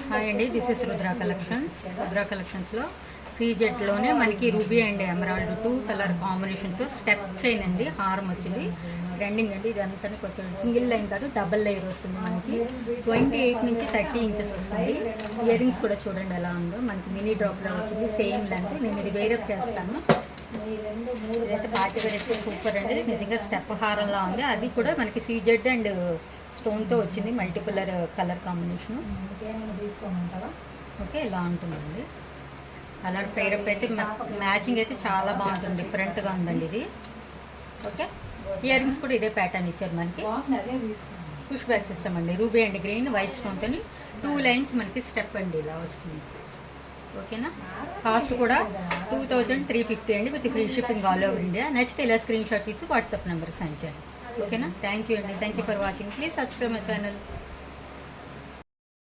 Hi అండి, this is Rudra collections. Rudra కలెక్షన్స్లో సీజెడ్లోనే మనకి రూబీ అండ్ ఎమరాల్డ్ 2 కలర్ కాంబినేషన్తో స్టెప్ చైన్ అండి, హారం వచ్చింది. ట్రెండింగ్ అండి. ఇదంతా కొత్త సింగిల్ లైన్ కాదు, డబల్ లేయర్ వస్తుంది. మనకి 28 నుంచి 30 ఇంచెస్ వస్తుంది. ఇయర్ రింగ్స్ కూడా చూడండి ఎలా ఉందో. మనకి మినీ డ్రాప్లో వచ్చింది, సేమ్ లెంత్. నేను ఇది వేరప్ చేస్తాను. ఇదైతే పార్టీ వేర్ అయితే సూపర్ అండి. నిజంగా స్టెప్ హారంలా ఉంది. అది కూడా మనకి సీజెడ్ అండ్ స్టోన్తో వచ్చింది, మల్టిపుల్ కలర్ కాంబినేషన్. ఓకే, ఇలా ఉంటుందండి. కలర్ పేరప్ అయితే మ్యాచింగ్ అయితే చాలా బాగుంటుంది, డిఫరెంట్గా ఉందండి ఇది. ఓకే, ఇయర్ రింగ్స్ కూడా ఇదే ప్యాటర్న్ ఇచ్చారు మనకి. పుష్ బ్యాక్ సిస్టమ్ అండి, రూబీ అండ్ గ్రీన్ వైట్ స్టోన్తో 2 లైన్స్ మనకి స్టెప్ అండి ఇలా వస్తుంది. ఓకేనా, కాస్ట్ కూడా 2350 అండి, with free shipping all over India. నచ్చితే ఇలా స్క్రీన్ షాట్ తీసి వాట్సాప్ నెంబర్కి సెండ్ చేయండి. ఓకేనా, థ్యాంక్ యూ అండి. Thank you for watching. Please subscribe my channel.